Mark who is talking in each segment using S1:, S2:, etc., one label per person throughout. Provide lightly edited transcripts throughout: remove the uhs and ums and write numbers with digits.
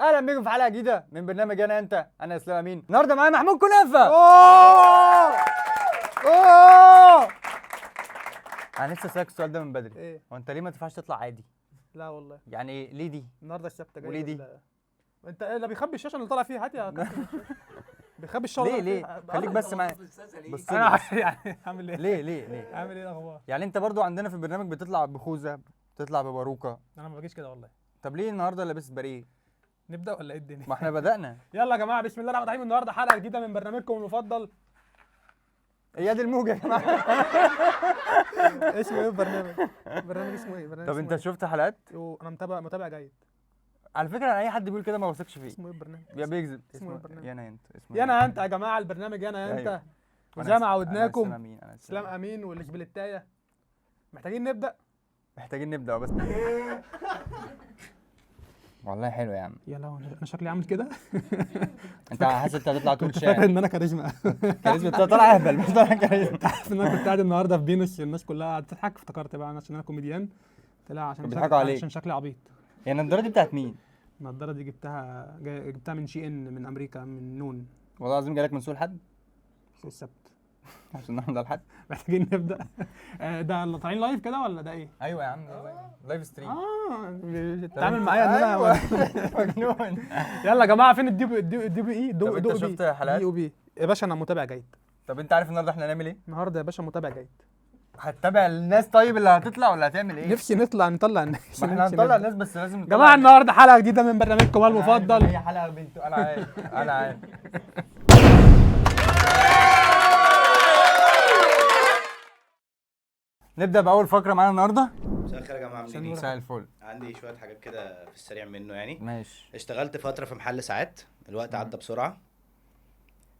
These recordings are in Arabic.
S1: اهلا بيكم في حلقه جديده من برنامج انا اسلام امين. النهارده معايا محمود كنافه. انا لسه سالك السؤال ده من بدري.
S2: ايه
S1: هو انت ليه ما تنفعش تطلع عادي؟
S2: لا والله
S1: يعني ايه ليه دي؟
S2: النهارده السبت جاي
S1: وليه دي؟
S2: انت ايه اللي بيخبي الشاشه اللي طالع فيها؟ هات يا كابتن بيخبي الشاشه
S1: ليه خليك بس معايا. بص لي
S2: انا
S1: بس.
S2: يعني اعمل ايه؟
S1: ليه
S2: اعمل ايه الاخبار؟
S1: يعني انت برضو عندنا في البرنامج بتطلع بخوذه، بتطلع بباروكه.
S2: انا ما باجيش كده والله.
S1: طب ليه النهارده لابس بريه؟
S2: نبدا ولا ايه الدنيا؟
S1: ما احنا بدأنا.
S2: يلا يا جماعه، بسم الله الرحمن الرحيم. النهارده حلقه جديده من برنامجكم المفضل
S1: اياد الموجه يا جماعه.
S2: اسمه ايه البرنامج؟ برنامج اسمه ايه؟
S1: طب انت شفت حلقات؟
S2: انا متابع جيد.
S1: على فكره انا اي حد بيقول كده ما بثقش فيه.
S2: اسمه ايه البرنامج؟
S1: يا بيكذب.
S2: اسمه ايه البرنامج؟
S1: يانا انت اسمه
S2: يانا انت يا جماعه، البرنامج يانا انت.
S1: أيوة.
S2: وزي ما عودناكم
S1: انا
S2: اسلام امين والاشبيليتايه. محتاجين نبدا.
S1: محتاجين نبدا بس. والله حلو يا عم.
S2: يلا انا شكلي عامل كده.
S1: انت حاسس انت هتطلع تقول
S2: فاكر
S1: شعر؟
S2: ان انا كاريزما.
S1: كاريزما انت طالع اهبل مش طالع كاريزما.
S2: عارف ان انا كنت قاعد النهارده في فينوس، الناس كلها قاعده تضحك، افتكرت بقى عشان انا كوميديان. طلع عشان
S1: بيضحكوا عليك.
S2: عشان شكلي عبيط.
S1: يعني النضاره دي بتاعت مين؟
S2: النضاره دي جبتها من شي ان من امريكا، من نون.
S1: والله العظيم جالك من سوق الحد
S2: في السبت.
S1: عشان نحن الحد.
S2: محتاجين نبدا. ده اللي طالعين لايف كده ولا ده ايه؟
S1: ايوه يا عم لايف ستريم.
S2: بتتعامل معايا ان انا
S1: مجنون.
S2: يلا يا جماعه، فين الدي بي اي؟
S1: طب انت شفت حلقات؟
S2: دي او بي يا باشا، انا متابع جيد.
S1: طب انت عارف النهارده احنا هنعمل ايه؟
S2: النهارده يا باشا متابع جيد.
S1: هتتابع الناس طيب اللي هتطلع ولا هتعمل ايه؟
S2: نفسي نطلع الناس.
S1: ما احنا هنطلع الناس بس لازم
S2: يا جماعه النهارده حلقه جديده من برنامجكم المفضل.
S1: هي حلقه بنت انا عارف انا عارف. نبدا باول فقره معانا النهارده.
S3: مساء الخير يا جماعه، عاملين ايه؟
S1: مساء الفل.
S3: عندي شويه حاجات كده في السريع منه يعني.
S1: ماشي.
S3: اشتغلت فتره في محل ساعات، الوقت عدى بسرعه.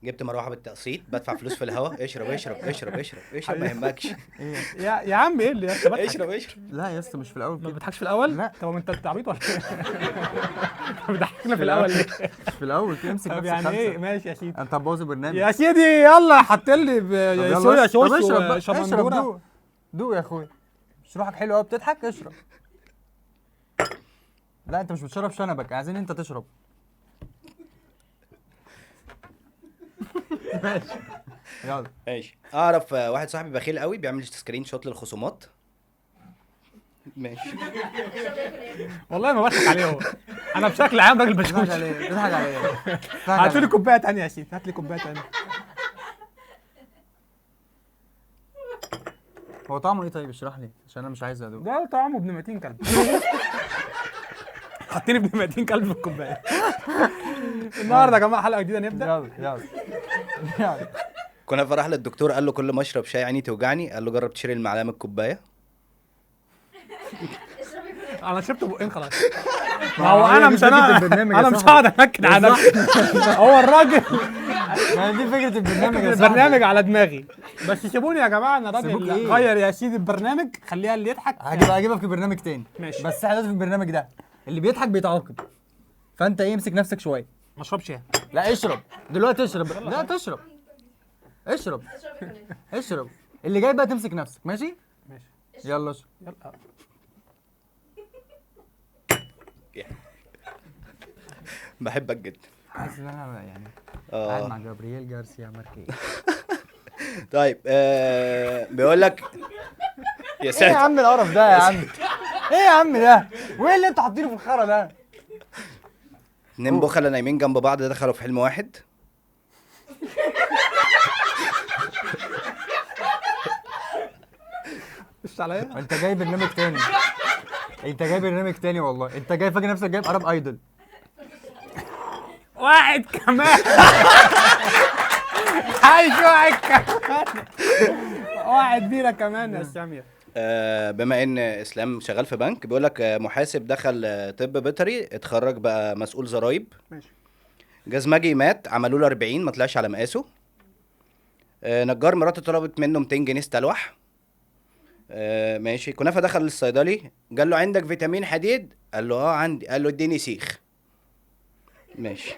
S3: جبت مروحه بالتقسيط، بدفع فلوس في الهوا. اشرب اشرب اشرب اشرب اشرب، ما يهمكش.
S2: يا عم ايه اللي انت بضحك؟
S3: اشرب اشرب.
S1: لا يا اسطى مش في الاول
S2: ما
S1: كده.
S2: بتضحكش في الاول؟
S1: لا.
S2: طب انت عبيط ولا ايه؟ بتضحكنا في الاول ليه؟
S1: مش في الاول كده، امسك
S2: طب
S1: نفسك
S2: يعني ايه؟
S1: خمسة.
S2: ماشي يا سيدي.
S1: انت هتبوظ البرنامج.
S2: يا سيدي يلا حط لي
S1: طب
S2: صويا
S1: يلا
S2: صوص
S1: طب اشرب بقى. اشرب
S2: وشمندوره.
S1: دوق. دوق يا اخويا. مش روحك حلو قوي بتضحك؟ اشرب. لا انت مش بتشرب شنبك، عايزين انت تشرب. ماشي يلا.
S3: ماشي. اعرف واحد صاحبي بخيل قوي، بيعمل سكرين شوت للخصومات. ماشي.
S2: والله ما بضحك عليه هو. انا بشكل عام راجل
S1: بتضحك
S2: بشوش.
S1: عليه بتضحك عليه.
S2: هات لي كوبايه ثانيه يا سيدي، هات لي كوبايه ثانيه.
S1: هو طعمه ايه طيب؟ اشرح لي عشان انا مش عايز ادوق.
S2: ده طعمه ابن 200 كلب. حاطين ابن 200 كلب في الكوبايه. النهارده يا جماعه حلقه جديده نبدا.
S1: يلا يلا.
S3: كنا راح للدكتور، قال له كل ما اشرب شاي عيني توجعني. قال له جرب تشيل المعلقه من الكوبايه.
S2: انا شربت بقين خلاص. ما هو انا مش انا مش هقعد انكد على نفسي. هو الراجل
S1: ما دي فكره البرنامج يا صاحبي.
S2: البرنامج على دماغي. بس سيبوني يا جماعه، انا
S1: سيبوك
S2: راجل
S1: إيه؟
S2: غير يا سيدي البرنامج، خليها اللي يضحك.
S1: هجيبك في برنامج تاني.
S2: ماشي.
S1: بس احنا دلوقتي في البرنامج ده اللي بيضحك بيتعاقب. فانت ايه، امسك نفسك شويه.
S2: ما اشربش يعني.
S1: لا اشرب دلوقتي، اشرب. لا تشرب. اشرب. اشرب. اللي جاي بقى تمسك نفسك. ماشي
S2: ماشي
S1: يلا اشرب.
S2: يلا.
S3: بحبك جدا.
S1: حاسس ان انا يعني قاعد مع جابرييل جارسيا ماركيز.
S3: طيب بيقول لك يا
S1: ايه يا
S3: ساتر.
S1: عم القرف ده يا عم؟ ايه يا عم ده؟ وايه اللي انتوا حاطينه في الخرا ده؟
S3: اتنين بخلة نايمين جنب بعض، دخلوا في حلم واحد.
S2: مش عليا.
S1: انت جاي برنامج تاني. انت جاي برنامج تاني والله. انت جاي فاكر نفسك جايب عرب ايدل.
S2: واحد كمان. عايش واحد كمان. واحد بيرة كمان يا سامية.
S3: بما ان اسلام شغال في بنك، بيقول لك محاسب دخل طب بيطري، اتخرج بقى مسؤول ضرايب.
S2: ماشي.
S3: جزمجي مات، عملوا له 40 ما طلعش على مقاسه. نجار مراته طلبت منه 200 جنيه استلوح. ماشي. كنافه دخل للصيدلي، قال له عندك فيتامين حديد؟ قال له عندي. قال له اديني سيخ. ماشي.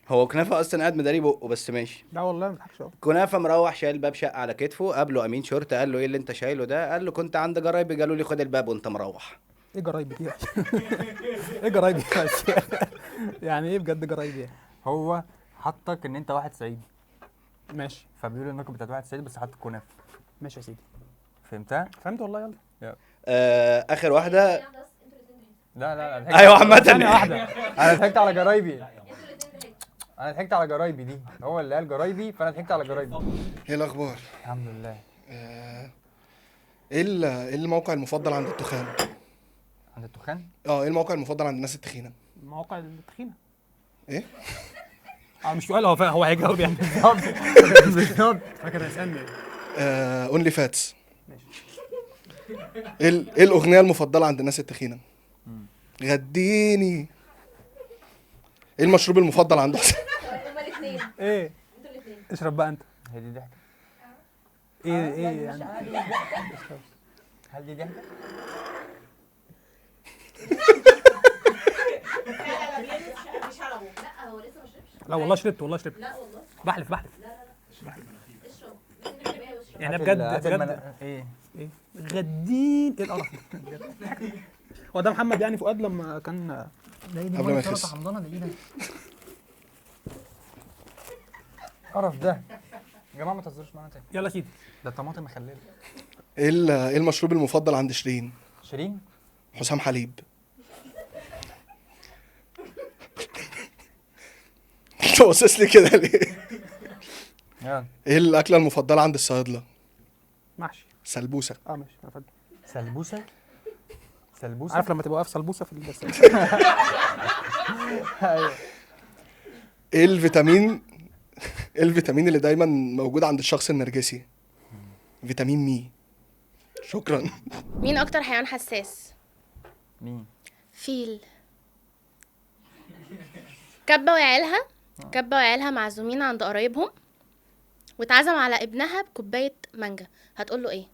S3: هو كنافه اصلا قاعد مداري بقه بس ماشي.
S2: لا والله ما بضحكش.
S3: كنافه مروح شايل باب شقه على كتفه، قابله امين شرطه قال له ايه اللي انت شايله ده؟ قال له كنت عند جرايبي قالوا لي خد الباب وانت مروح.
S2: ايه جرايبي دي؟ ايه جرايبي دي؟ يعني ايه بجد جرايبي؟
S1: هو حطك ان انت واحد صعيدي،
S2: ماشي
S1: فبيقولوا انكم بتاعت واحد صعيدي بس حط كنافه.
S2: ماشي يا سيدي،
S1: فهمتها؟
S2: فهمت والله. يلا
S3: اخر واحده.
S1: لا لا لا
S3: ايوه عامه
S2: ثانيه واحده.
S1: انا ضحكت على جرايبي. انا ضحكت على جرايبي دي، هو اللي قال جرايبي فانا ضحكت على جرايبي.
S4: ايه الاخبار؟
S1: الحمد لله.
S4: ايه الموقع المفضل عند التخان؟
S1: عند التخان؟
S4: ايه الموقع المفضل عند الناس التخينه؟
S2: مواقع التخينه.
S4: ايه؟
S2: مش سؤال، هو هيجاوب يعني.
S1: بالظبط.
S2: فاكر هيسالني
S4: اونلي فاتس. ايه الاغنيه المفضله عند الناس التخينه؟ غديني. ايه المشروب المفضل عند حسين؟
S5: هما الاثنين
S2: ايه؟
S5: انتوا الاثنين.
S2: اشرب بقى انت.
S1: هي دي ضحكه؟
S2: ايه يعني؟
S1: هل دي ضحكه؟
S5: مش هلغو. لا هو لسه ما شربش.
S2: لا والله شربت، والله شربت.
S5: لا والله.
S2: بحلف
S5: اشرب. لازم
S2: يعني
S5: تشربيها
S2: بجد
S5: واشرب.
S2: بجد.
S1: ايه؟
S2: ايه؟ غدين. ايه القرف ده؟ هو ده محمد يعني فؤاد لما كان
S4: قبل ما يخس.
S1: حمضانه ده ايه ده؟ القرف ده يا جماعه، ما تهزروش معانا تاني.
S2: يلا سيدي.
S1: ده طماطم مخلله.
S4: ايه المشروب المفضل عند شيرين؟
S1: شيرين؟
S4: حسام حليب. انت باصص لي كده ليه؟
S1: يلا.
S4: ايه الاكله المفضله عند الصيادله؟
S2: محشي.
S4: سلبوسه.
S2: ماشي انا فاهم.
S1: سلبوسه؟ سلبوسه؟
S2: عارف لما تبقى واقف سلبوسه في
S1: ايوه.
S4: ايه الفيتامين اللي دايما موجود عند الشخص النرجسي؟ فيتامين مي. شكرا.
S6: مين اكتر حيوان حساس؟
S1: مين؟
S6: فيل. كبة وعيالها معزومين عند قرايبهم، واتعزم على ابنها بكوباية مانجا، هتقول له ايه؟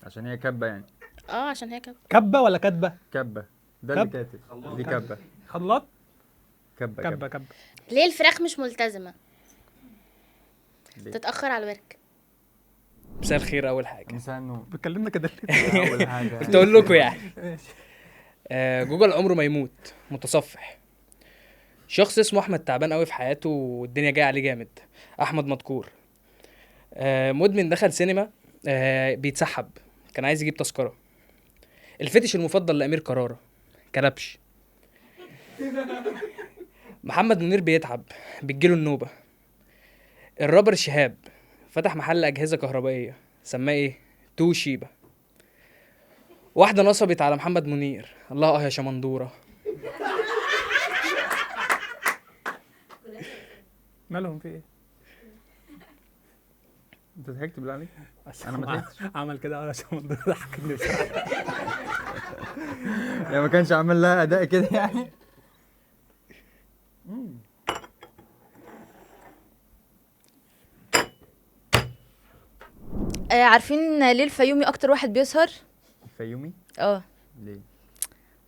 S1: عشان هي كبه يعني.
S6: عشان هي كبة.
S2: كبه ولا كدبه؟
S1: كبه. ده اللي
S2: كب.
S1: كاتب دي كبه.
S2: خلاط.
S1: كبه
S2: كبه كبه.
S6: ليه الفراخ مش ملتزمة؟
S1: ليه؟
S6: تتأخر على الورك.
S7: مساء الخير. اول حاجه
S1: انسان
S2: بتكلمنا كده ليه؟
S1: اول حاجه
S7: قلت اقول لكم يعني
S2: ماشي.
S7: جوجل عمره ما يموت، متصفح. شخص اسمه احمد تعبان قوي في حياته والدنيا جايه عليه جامد. احمد مدكور. مدمن، دخل سينما بيتسحب، كان عايز يجيب تذكره. الفتش المفضل لامير كرارة، كلبش. محمد منير بيتعب، بتجيله النوبه. الرابر شهاب فتح محل اجهزه كهربائيه، سماه ايه؟ توشيبا. واحده نصبت على محمد منير، الله يا شمندوره.
S2: مالهم في ايه؟
S1: انت ضحكت بالله عليك؟ انا ما ضحكتش.
S2: عمل كده علشان ضحكني بصراحه.
S1: يعني ما كانش عامل لها اداء كده يعني.
S5: عارفين ليه الفيومي اكتر واحد بيسهر؟
S1: فيومي؟ ليه؟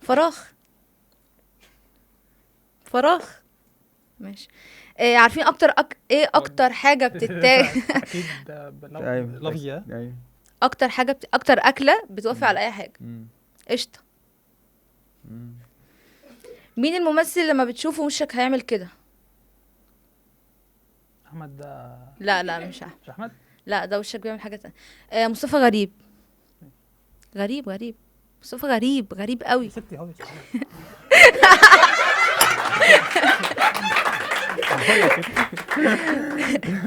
S5: فراغ. ماشي. عارفين ايه اكتر حاجه بتتاكل؟
S2: اكيد
S1: ايوه
S2: لفظي.
S1: ايوه.
S5: اكتر اكله بتوافق على اي حاجه. قشطه. مين الممثل لما بتشوفه وشك هيعمل كده؟
S2: احمد ده.
S5: لا مش احمد.
S2: مش احمد؟
S5: لا ده وشك بيعمل حاجه تانية. مصطفى غريب. غريب مصطفى غريب قوي.
S2: ستي اهو.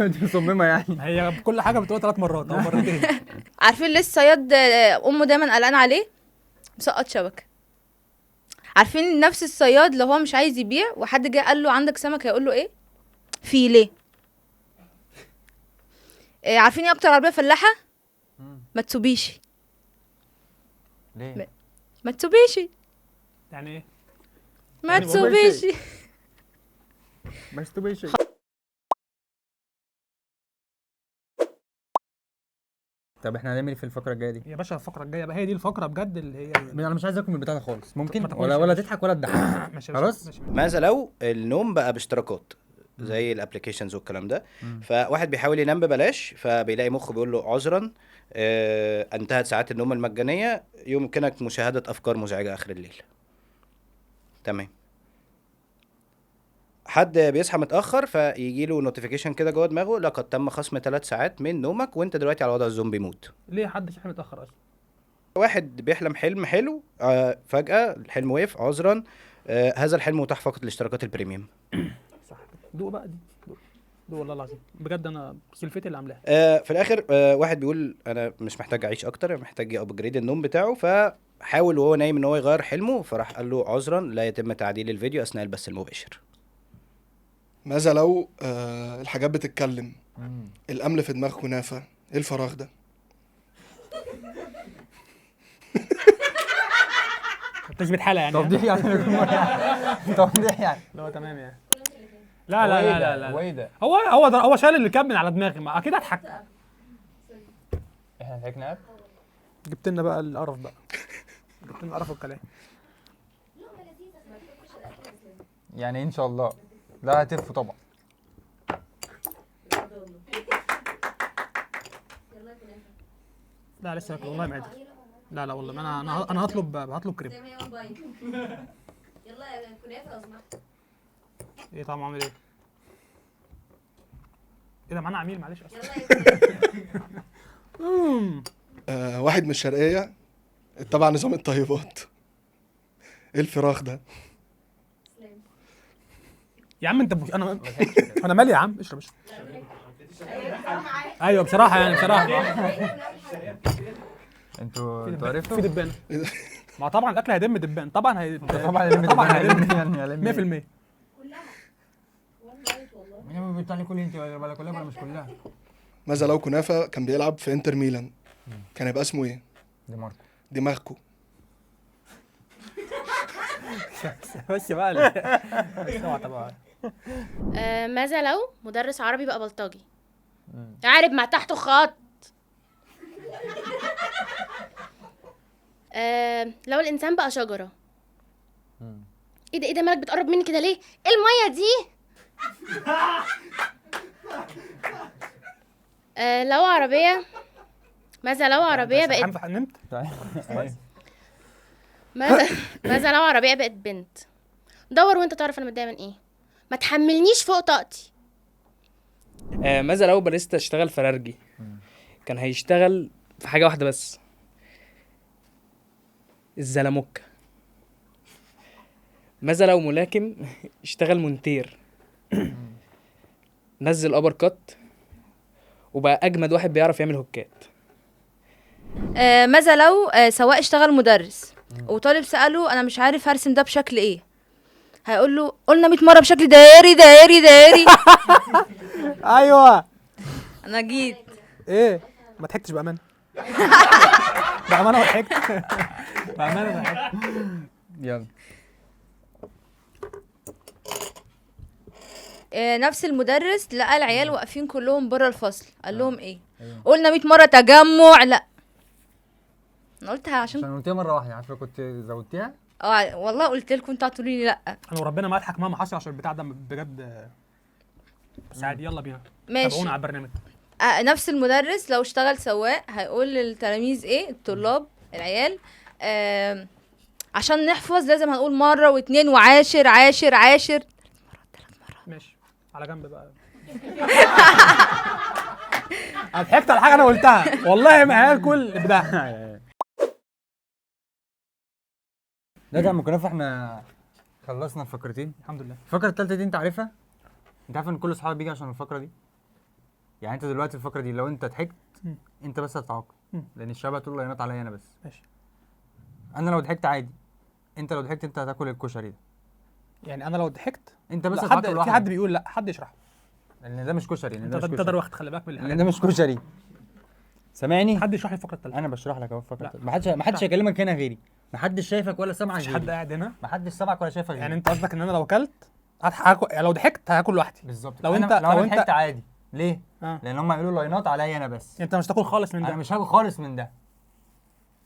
S1: دي مصممه يعني.
S2: هي كل حاجه بتقول 3 مرات او مرتين.
S5: عارفين ليه الصياد امه دايما قلقانه عليه؟ مسقط شبكه. عارفين نفس الصياد لو هو مش عايز يبيع وحد جه قال له عندك سمك، هيقول له ايه؟ فيليه. عارفين ايه اكتر عربيه فلاحه؟ ماتسوبيشي.
S1: ليه؟
S2: يعني ايه؟
S5: ماتسوبيشي.
S1: ماستوبيشن. طب احنا هنعمل ايه في الفقره الجايه دي؟
S2: يا باشا الفقره الجايه بقى هي دي الفقره بجد اللي هي
S1: انا مش عايز اكل من البتاع ده خالص، ممكن
S2: ما تاكلش
S1: ولا
S2: يا باشا.
S1: تضحك ولا تضحك.
S2: ماشي
S1: خلاص؟
S2: ماشي.
S3: ماذا لو النوم بقى باشتراكات؟ زي الابلكيشنز والكلام ده. فواحد بيحاول ينام ببلاش، فبيلاقي مخه بيقول له عذرا انتهت ساعات النوم المجانيه، يمكنك مشاهده افكار مزعجه اخر الليل. تمام. حد بيصحى متاخر فيجي له نوتيفيكيشن كده جوه دماغه، لقد تم خصم 3 ساعات من نومك وانت دلوقتي على وضع الزومبي مود.
S2: ليه حد صحي متاخر اصلا؟
S3: واحد بيحلم حلم حلو، فجاه الحلم وقف، عذرا هذا الحلم متاح فقط لاشتراكات البريميوم.
S2: صح. دوق بقى دي، دوق والله العظيم بجد انا سلفتي اللي عاملاها.
S3: في الاخر واحد بيقول انا مش محتاج اعيش اكتر، انا محتاج ابجريد النوم بتاعه، فحاول وهو نايم ان هو يغير حلمه، فراح قال له عذرا لا يتم تعديل الفيديو اثناء البث المباشر.
S4: ماذا لو الحاجات بتتكلم؟ الامل في دماغ كنافه، ايه الفراغ ده؟
S2: تثبيت حاله يعني.
S1: توضيح يعني. توضيح يعني.
S2: لا تمام يعني. لا لا لا لا لا
S8: هو ايه ده؟
S2: هو شال اللي كان من على دماغي، ما اكيد اضحك.
S8: احنا ضحكنا اب.
S2: جبت لنا بقى القرف بقى. جبت لنا قرف الكلام.
S8: يعني ان شاء الله لا هتف طبعا.
S2: لا لسه باكل والله معدتي. لا والله ما انا هطلب كريم.
S9: يلا يا كنافه لو سمحت.
S2: ايه طعمه عامل ايه؟ ايه ده معانا عميل معلش اصلا.
S4: واحد من الشرقيه اتبع نظام الطيبات، ايه الفراغ ده؟
S2: يا عم انت انا مالي يا عم، اشرب. ايوه بصراحه يعني بصراحه.
S8: انتوا
S2: في
S8: عرفتوا؟
S2: دبانه. ما طبعا الاكل هيدم دبان، طبعا هيدم 100%.
S1: مين بيطلع لي كل انت ولا كلها ولا مش كلها؟
S4: ماذا لو كنافه كان بيلعب في انتر ميلان، كان هيبقى اسمه ايه؟
S8: دي ماركو.
S4: دماغكو.
S2: بس بقى طبعا.
S6: ماذا لو مدرس عربي بقى بلطجي؟ عارف مع تحته خط. لو الانسان بقى شجره. ايه ده مالك بتقرب مني كده ليه؟ ايه الميه دي؟ لو عربيه. ماذا لو عربيه بقت
S2: نمت؟
S6: ماذا لو عربيه بقت بنت؟ دور وانت تعرف انا متضايقه من ايه. ما تحملنيش فوق طاقتي.
S7: ماذا لو باريستا اشتغل فرارجي؟ كان هيشتغل في حاجه واحده بس، الزلموكه. ماذا لو ملاكم اشتغل مونتير؟ نزل ابر كات وبقى اجمد واحد بيعرف يعمل هوكات.
S5: ماذا لو سواق اشتغل مدرس وطالب سأله انا مش عارف هرسم ده بشكل ايه، هيقول له قلنا 100 مره بشكل دائري دائري دائري.
S2: ايوه
S5: انا جيت.
S2: ايه ما ضحكتش بامانه. بامانه ضحكت. بامانه ضحكت.
S8: يلا.
S5: نفس المدرس لقى العيال واقفين كلهم بره الفصل، قال لهم ايه؟ قلنا 100 مره تجمع. لا انا قلتها
S8: عشان قلتيها مره واحده، عارفه كنت زودتيها.
S5: والله قلت لكم انتوا هتقولوا لي لا.
S2: انا وربنا ما اضحك مهما حصل عشان البتاع ده بجد. بس عادي يلا بينا.
S5: ماشي.
S2: تابعونا على البرنامج.
S5: نفس المدرس لو اشتغل سواق هيقول للتلاميذ ايه، الطلاب العيال، عشان نحفظ لازم هنقول مره واثنين وعاشر عاشر عاشر 3 مرات.
S2: ماشي على جنب بقى. انا ضحكت على حاجه انا قلتها والله ما هاكل بتاع.
S8: لا ده كنافه احنا خلصنا الفقرتين
S2: الحمد لله.
S8: الفقره الثالثه دي انت عارفها؟ انت عارف ان كل اصحابي بيجي عشان الفقره دي؟ يعني انت دلوقتي الفقره دي لو انت ضحكت انت بس هتتعاقب، لان الشباب هتقول لاينات عليا انا بس.
S2: ماشي.
S8: انا لو ضحكت عادي، انت لو ضحكت انت هتاكل الكشري ده.
S2: يعني انا لو ضحكت
S8: انت بس
S2: هتعاقب لوحدك. في حد بيقول لا، حد يشرح.
S8: لان ده مش كشري، لان ده مش
S2: انت
S8: كشري.
S2: تقدر واخد خلي بالك من
S8: لان ده مش كشري. سامعني؟
S2: حد يشرح لي الفقره الثالثه.
S8: انا بشرح لك اهو الفقره الثالثه. ما حدش هيكلمك هنا غيري، ما حدش شايفك ولا سامعك
S2: مش
S8: غيري.
S2: حد قاعد هنا.
S8: ما حدش سامعك ولا شايفك غيري.
S2: يعني انت قصدك ان انا لو اكلت لو ضحكت هاكل لوحدي.
S8: بالظبط.
S2: لو انت
S8: ضحكت عادي. ليه؟ لان هم هيقولوا لاينات عليا انا بس.
S2: انت مش تاكل خالص من ده.
S8: انا مش هاكل خالص من ده.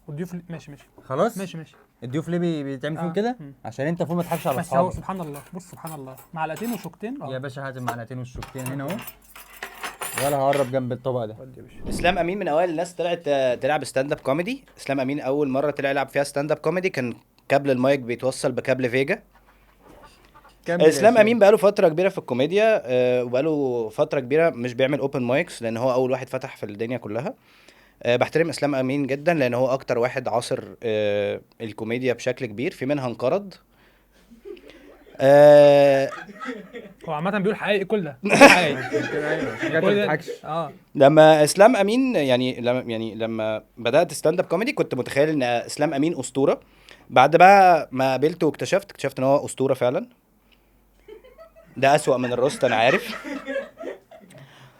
S2: والضيوف ماشي
S8: خلاص
S2: ماشي
S8: الضيوف ليه بيتعمل فيهم
S2: آه.
S8: كده؟
S2: مم.
S8: عشان انت المفروض ما تضحكش على
S2: بس هو
S8: اصحابك.
S2: سبحان الله، بص سبحان الله، معلقتين وشوكتين
S8: يا باشا هات المعلقتين والشوكتين هنا اهو، ولا هقرب جنب الطبق ده.
S2: ودي يا باشا.
S3: اسلام امين من اوائل الناس طلعت تلعب ستاند اب كوميدي. اسلام امين اول مره طلع يلعب فيها ستاند اب كوميدي كان كابل المايك بيتوصل بكابل فيجا. اسلام امين بقاله فتره كبيره في الكوميديا، وبقاله فتره كبيره مش بيعمل اوبن مايكس لان هو اول واحد فتح في الدنيا كلها. بحترم اسلام امين جدا لان هو اكتر واحد عاصر الكوميديا بشكل كبير، في منها انقرض.
S2: هو عامة بيقول حقيقي كل ده حقيقي.
S8: حاجات ما تضحكش.
S3: لما اسلام امين لما بدات ستاند اب كوميدي كنت متخيل ان اسلام امين اسطوره. بعد بقى ما قابلته اكتشفت ان هو اسطوره فعلا. ده اسوأ من الروست انا عارف.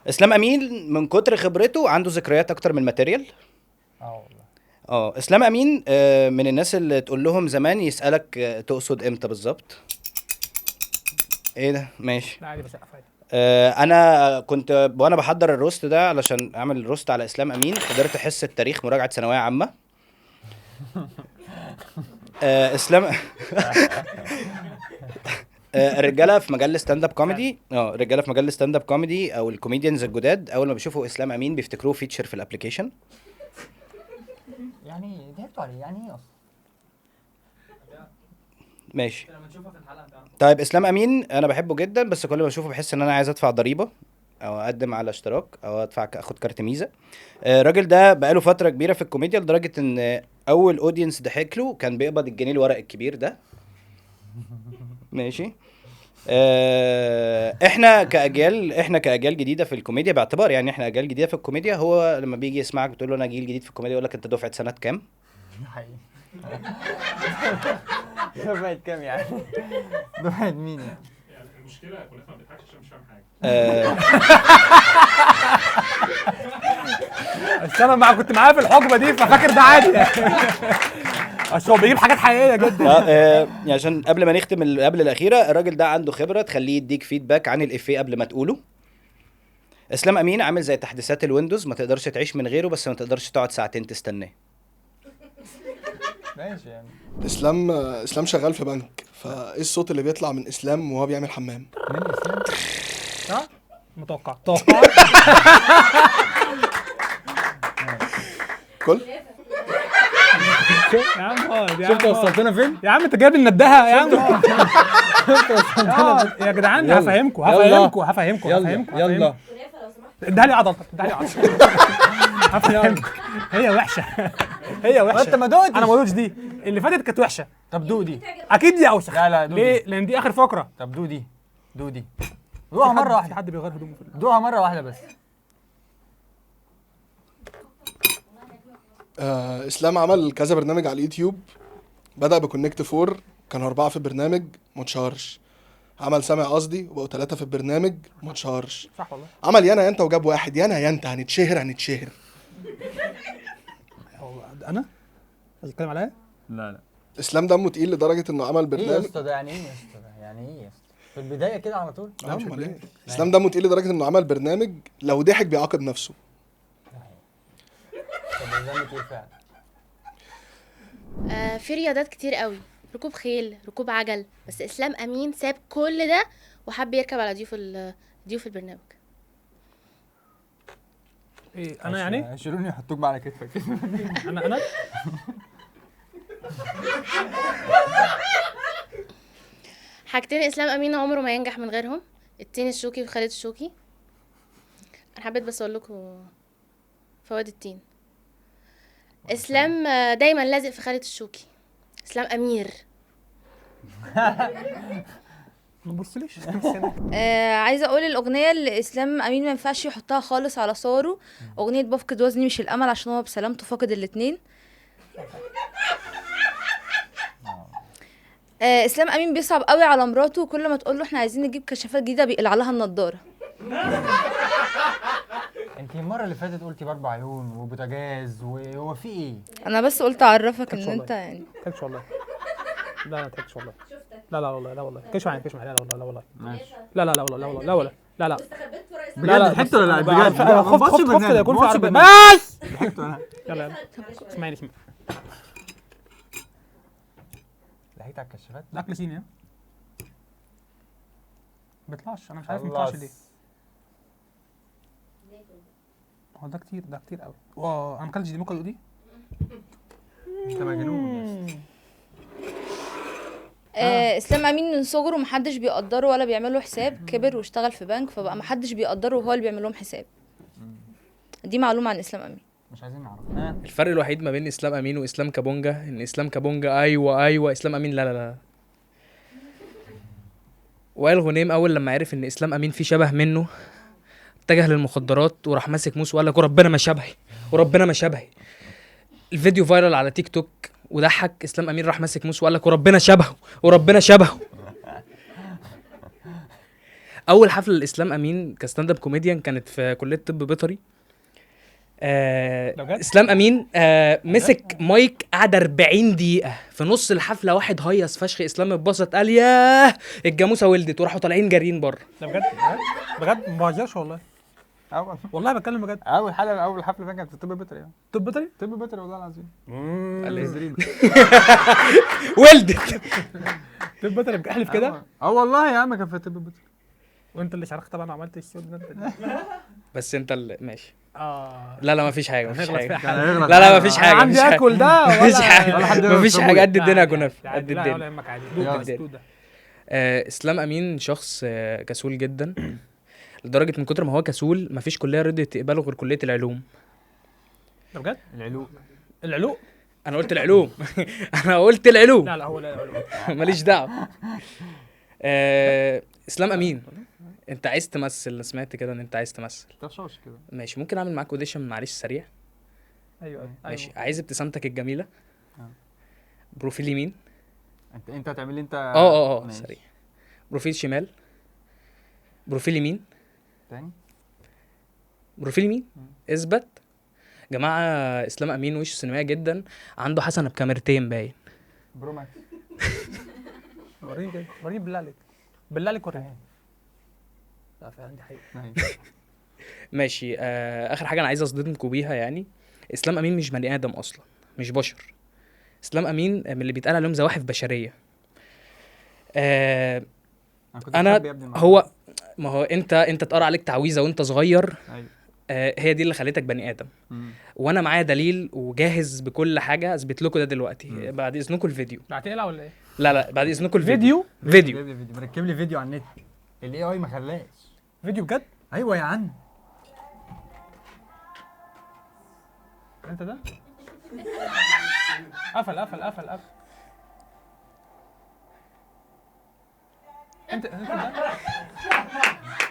S3: اسلام امين من كتر خبرته عنده ذكريات اكتر من الماتيريال.
S8: والله
S3: اسلام امين من الناس اللي تقول لهم زمان يسالك تقصد امتى بالظبط. ايه ده؟ ماشي.
S2: لا عادي بسقف عادي.
S3: انا كنت وانا بحضر الروست ده علشان اعمل الروست على اسلام امين قدرت احس التاريخ مراجعه ثانويه عامه. اسلام الرجاله في مجال ستاند اب كوميدي الرجاله في مجال ستاند اب كوميدي او الكوميديانز الجداد اول ما بيشوفوا اسلام امين بيفتكروه فيتشر في الابلكيشن.
S8: يعني ضحكتوا عليه يعني ايه اصلا؟
S3: ماشي. طيب اسلام امين انا بحبه جدا بس كل ما اشوفه بحس ان انا عايز ادفع ضريبه او اقدم على اشتراك او اخد كارت ميزه. الراجل ده بقاله فتره كبيره في الكوميديا لدرجه ان اول اودينس ضحك له كان بيقبض الجنيه الورق الكبير ده. ماشي. احنا كاجيال جديده في الكوميديا باعتبار يعني احنا اجيال جديده في الكوميديا. هو لما بيجي يسمعك بتقول له انا جيل جديد في الكوميديا يقول لك انت دفعه سنه كام؟
S8: حقيقي. دفعة كام يعني؟ دفعة مين يعني؟
S9: المشكله كلنا ما بنضحكش عشان مش فاهم حاجه.
S2: بس انا كنت معاه في الحقبه دي ففاكر ده عادي يعني. اصل هو بيجيب حاجات حقيقيه جدا.
S3: يعني عشان قبل ما نختم قبل الاخيره الراجل ده عنده خبره تخليه يديك فيدباك عن الافيه قبل ما تقوله. اسلام امين عامل زي تحديثات الويندوز ما تقدرش تعيش من غيره بس ما تقدرش تقعد ساعتين تستناه.
S8: ماشي يعني.
S4: اسلام شغال في بنك، فايه الصوت اللي بيطلع من اسلام وهو بيعمل حمام؟
S8: من اسلام؟
S2: صح؟ متوقع
S4: كل
S2: يا عم
S8: شفت وصلتنا فين؟
S2: يا عم انت جايب الندهه يا عم. يا جدعان هفهمكم
S8: يلا
S2: اديها لي عضلتك هفهمكم. هي وحشه
S8: انت ما دوقتش.
S2: انا ما دوقتش دي اللي فاتت كانت وحشه.
S8: طب دوق دي.
S2: اكيد دي اوسخ.
S8: لا دوق
S2: ليه؟
S8: دي.
S2: لان دي اخر فقره.
S8: طب دوق دي دوقها مره واحده.
S2: حد بيغير هدومه في
S8: دوقها مره واحده بس.
S4: اسلام عمل كذا برنامج على اليوتيوب. بدأ بكونكت 4 كانوا 4 في البرنامج ما اتشهرش. عمل سامع قصدي وبقوا 3 في البرنامج ما اتشهرش.
S2: صح والله.
S4: عمل يانا يا انت وجاب واحد يانا يا انت هنتشهر.
S2: انا بتتكلم عليا؟
S8: لا
S4: اسلام دمه تقيل لدرجه انه عمل
S8: ايه يا
S4: برنامج.
S8: اسطى ده؟ يعني ايه يا اسطى ده؟ يعني ايه يا اسطى؟ في البدايه كده على طول؟
S4: امال ايه؟ اسلام دمه تقيل لدرجه انه عمل برنامج لو ضحك بيعاقب نفسه.
S8: طب ده ايه فعلا؟
S6: في رياضات كتير قوي، ركوب خيل، ركوب عجل، بس اسلام امين ساب كل ده وحب يركب على ضيوف البرنامج.
S2: ايه انا يعني؟
S8: شيلوني يحطوك بقى على كتفك كده.
S2: انا
S6: حاجتين اسلام امين عمره ما ينجح من غيرهم، التين الشوكي وخالد الشوكي. انا حبيت بس اقول لكم فوائد التين. اسلام دايما لازق في خالد الشوكي. اسلام امير.
S2: ما تبصليش.
S5: عايزه اقول الاغنيه اللي اسلام امين ما ينفعش يحطها خالص على صوره، اغنيه بفقد وزني مش الامل، عشان هو بسلامته فاقد الاتنين. اسلام امين بيصعب قوي على مراته، وكل ما تقول له احنا عايزين نجيب كشافات جديده بيقلع لها النضاره.
S8: انت المره اللي فاتت قلتي باربع عيون وبوتاجاز وهو في ايه؟
S5: انا بس قلت اعرفك ان
S2: والله.
S5: انت يعني
S2: تكش والله. لا تكش والله. لا والله لا والله كش معايا لا والله
S8: ماشي.
S2: لا والله لا والله لا
S8: بجد ضحكت ولا لا؟ بجد
S2: خفت يكون في عربية.
S8: بس ضحكت ولا
S2: يلا اسمعني
S8: لقيت على الكشافات.
S2: ده اكل صيني ها؟ بيطلعش، انا مش عارف بيطلعش ليه. هو ده كتير، ده كتير قوي. واو انا ما اكلتش دي، ممكن ادوق دي؟
S8: انت مجنون.
S5: اسلام امين من صغره محدش بيقدره ولا بيعمل له حساب، كبر واشتغل في بنك فبقى محدش بيقدره وهو اللي بيعمل لهم حساب. دي معلومه عن اسلام امين.
S8: مش عايزين نعرف.
S7: الفرق الوحيد ما بين اسلام امين واسلام كابونجا ان اسلام كابونجا ايوه اسلام امين لا لا لا. وائل غنيم اول لما عرف ان اسلام امين في شبه منه اتجه للمخدرات وراح ماسك موس وقال لك وربنا ما شبهي وربنا ما شبهي. الفيديو فايرال على تيك توك وضحك. اسلام امين راح ماسك موس وقال لك وربنا شبهه وربنا شبهه. اول حفله لاسلام امين كستاند اب كوميديان كانت في كليه طب بيطري. اسلام امين مسك مايك قعد 40 دقيقه في نص الحفله. واحد هيص فشخ، اسلام اتبسط قال ياه الجاموسه ولدت، وراحوا طالعين جارين بره.
S2: ده بجد بجد ما بهزرش والله، والله بتكلم بجد.
S8: اول حفله فين كانت في طب بيطري.
S2: طب بيطري؟
S8: طب بيطري والله العظيم.
S7: ولدت.
S2: طب بيطري بتحلف كده؟
S8: والله يا عم كان في طب بيطري.
S2: وانت اللي شاركت طبعا وعملت الشغل ده انت.
S7: بس انت اللي ماشي.
S2: اه
S7: لا مفيش حاجه مفيش حاجه.
S8: لا
S7: لا مفيش حاجه.
S2: عندي اكل ده
S7: مفيش حاجه
S8: ولا حد
S7: مفيش حاجه قد الدنيا كنافه قد
S2: لا
S7: الدنيا.
S2: ولا يهمك عادي. دوق ده.
S7: اسلام امين شخص كسول جدا لدرجه من كتر ما هو كسول مفيش كليه رضيت تقبله غير كليه العلوم.
S2: ده بجد؟
S7: العلوم انا قلت العلوم. انا قلت العلوم.
S2: لا هو لا العلوم.
S7: ماليش دعوه. اسلام امين انت عايز تمثل، سمعت كده ان انت عايز تمثل.
S8: طشاش كده.
S7: ماشي ممكن اعمل معاك اوديشن معلش سريع.
S2: ايوه
S7: ماشي. عايز ابتسامتك الجميله. بروفيل يمين.
S8: انت هتعمل لي انت
S7: سريع. بروفيل شمال. بروفيل يمين
S8: تاني.
S7: بروفيل يمين. اثبت. جماعه اسلام امين وش سينمائي جدا، عنده حسنه بكاميرتين باين.
S8: برو ماكس.
S2: وريني كده، وريني بالله عليك، بالله عليك وريني. لا فعلا دي حقيقة.
S7: ماشي. اخر حاجه انا عايز اصدمكم بيها يعني، اسلام امين مش بني ادم اصلا، مش بشر. اسلام امين من اللي بيتقال عليهم زواحف بشريه. انا هو ما هو انت اتقرا عليك تعويذه وانت صغير.
S8: ايوه.
S7: هي دي اللي خليتك بني ادم. وانا معايا دليل وجاهز بكل حاجه اثبت لكم ده دلوقتي. بعد اذنكم الفيديو.
S2: لا هتقلع ولا ايه؟
S7: لا بعد اذنكم
S2: فيديو
S8: مركب لي فيديو على النت. الاي اي ما خلاش
S2: فيديو بجد.
S8: ايوه يا عم.
S2: انت ده قفل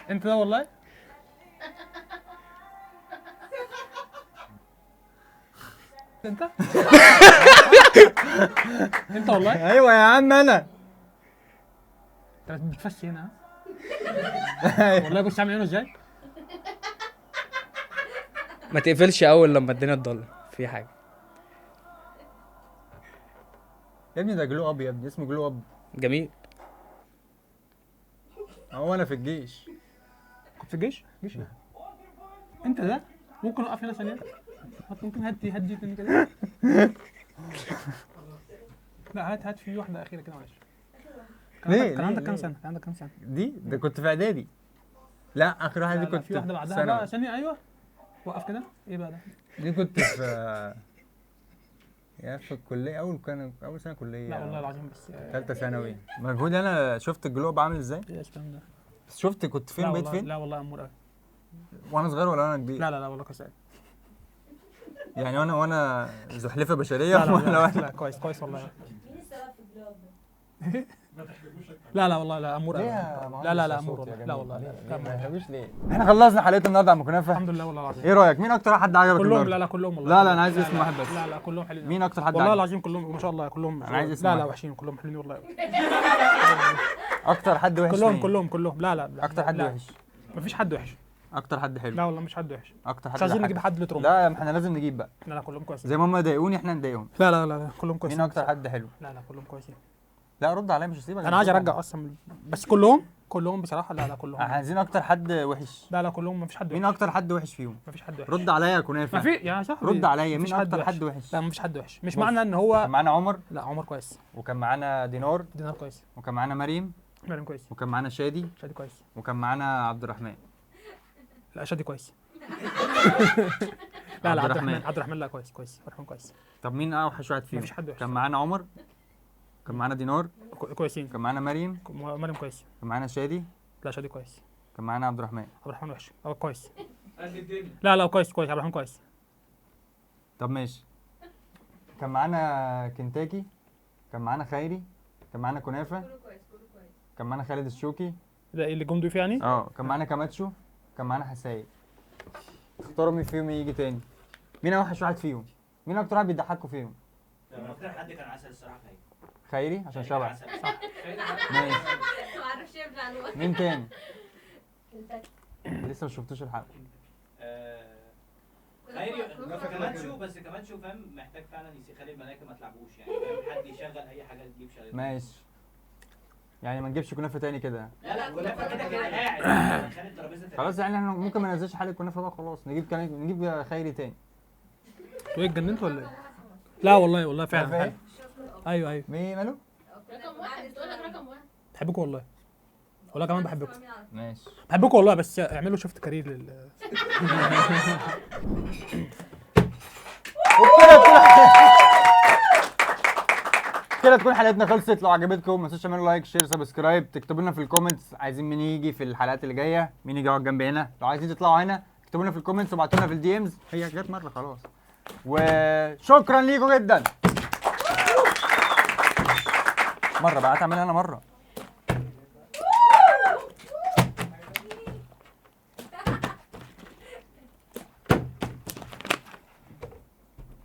S2: انت ده والله. انت والله.
S8: ايوه يا عم انا.
S2: انت بتفشي هنا ها؟ والله كنت عامل هنا ازاي؟
S7: ما تقفلش اول لما الدنيا تضل في حاجه.
S8: يا ابني ده جلو اب يا ابني، اسمه جلو اب.
S7: جميل.
S8: هو انا في الجيش.
S2: كنت في الجيش؟ جيش ايه؟ انت ده ممكن اقف هنا ثانيه؟ ممكن هدي تاني كده. لا هات في واحده اخيره كده معلش. كان عندك كام سنه؟
S8: ده كنت في اعدادي. لا اخر واحده دي كنت
S2: في واحده بعدها بقى ثانيه. ايوه وقف كده. ايه بقى ده؟
S8: دي كنت في في الكليه. اول سنه كليه.
S2: لا والله العظيم بس
S8: ثالثه ثانوي. مجهود. انا شفت الجلوب عامل ازاي.
S2: ايه الكلام ده؟
S8: شفت كنت فين بقيت فين.
S2: لا والله امور قوي.
S8: وانا صغير ولا انا كبير؟
S2: لا والله كويس
S8: يعني وانا زحلفه بشريه.
S2: لا كويس والله. مين السبب في الجلوب ده؟ لا والله لا امور قوي. لا امور والله. لا والله لا
S8: ما تهبوش ليه. احنا خلصنا حلقه النهارده عم كنافه
S2: الحمد لله والله العظيم.
S8: ايه رايك؟ مين اكتر حد عجبك
S2: كلهم؟
S8: النهارده؟
S2: لا كلهم والله.
S8: لا انا عايز اسم واحد بس.
S2: لا كلهم حلوين.
S8: مين اكتر حد
S2: والله العظيم كلهم ما شاء الله كلهم.
S8: انا عايز اسم
S2: لا وحشين كلهم حلوين والله.
S8: اكتر حد وحش.
S2: كلهم لا
S8: اكتر حد وحش.
S2: مفيش حد وحش.
S8: اكتر حد حلو.
S2: لا والله مش حد وحش.
S8: اكتر حد
S2: مش عايزين نجيب حد لترم.
S8: لا احنا لازم نجيب بقى.
S2: لا كلهم كويسين.
S8: زي ما هم ضايقوني احنا نضايقهم.
S2: لا كلهم كويسين.
S8: مين اكتر حد حلو؟
S2: لا كلهم كويسين.
S8: لا رد عليا مش هسيبك.
S2: انا عايز ارجع اصلا، بس كلهم بصراحه. لا كلهم.
S8: عايزين اكتر حد وحش.
S2: لا كلهم، مفيش حد
S8: مين
S2: وحش.
S8: اكتر حد وحش فيهم؟
S2: مفيش حد وحش.
S8: رد عليا يا كنافه.
S2: ما في يا صاحبي،
S8: رد عليا،
S2: مفيش
S8: مين اكتر حد وحش؟
S2: لا مفيش حد وحش، مش
S8: بص،
S2: معنى ان
S8: كان
S2: هو.
S8: معانا عمر،
S2: لا عمر كويس،
S8: وكان معانا دينار
S2: كويس،
S8: وكان معانا مريم
S2: كويس،
S8: وكان معانا شادي
S2: شادي كويس،
S8: وكان معانا عبد الرحمن.
S2: لا شادي كويس.
S8: عبد
S2: عبد
S8: الرحمن.
S2: الرحمن لا كويس عبد الرحمن كويس.
S8: طب مين اوحش واحد فيهم؟
S2: مفيش حد وحش.
S8: كان معانا عمر، كان معانا دينار،
S2: كويسين.
S8: كان معانا مريم،
S2: مريم كويس.
S8: كان معانا شادي،
S2: لا شادي كويس.
S8: كان معانا عبد الرحمن.
S2: عبد الرحمن وحش او كويس. لا كويس عبد الرحمن كويس.
S8: طب ماشي. كان معانا كنتاكي، كان معانا خيري، كان معانا كنافه، كان معانا خالد الشوكي.
S2: ده اللي جم ضيوف يعني؟
S8: كان معانا كاماتشو، كان معانا حسايق. اختاروا مين فيهم يجي تاني. مين اوحش واحد فيهم؟ مين اكتر واحد بيضحكوا فيهم؟
S10: اكتر حد كان عسل الصراحه
S8: خيري عشان شبع.
S10: صح.
S8: ماشي. مين تاني؟ لسه ما شفتوش الحلقه.
S10: خيري كماتشو، بس كماتشو فاهم محتاج فعلا يخلي الملائكه ما تلعبوش يعني، فاهم حد يشغل اي حاجه تجيب شغل.
S8: ماشي. يعني ما نجيبش كنافه تاني كده.
S10: لا كنافه كده قاعد خلي الترابيزه
S8: خلاص يعني احنا ممكن ما ننزلش حلقه كنافه بقى خلاص، نجيب خيري تاني.
S2: انتوا ايه اتجننتوا ولا ايه؟ لا والله فعلا حلو. ايوه
S8: مين ماله؟
S6: رقم واحد تقول لك رقم واحد.
S2: بحبكم والله كمان بحبكم.
S8: ماشي.
S2: بحبكم والله، بس اعملوا شفت كارير
S8: كده تكون حلقتنا خلصت. لو عجبتكم ما تنسوش تعملوا لايك شير سبسكرايب، تكتبوا لنا في الكومنتس عايزين مين يجي في الحلقات اللي جايه، مين يجي يقعد جنبي هنا. لو عايزين تطلعوا هنا اكتبوا لنا في الكومنتس وابعتوا لنا في الدي امز. هي جت مره خلاص. وشكرا ليكم جدا. مره بقى تعملها انا مره.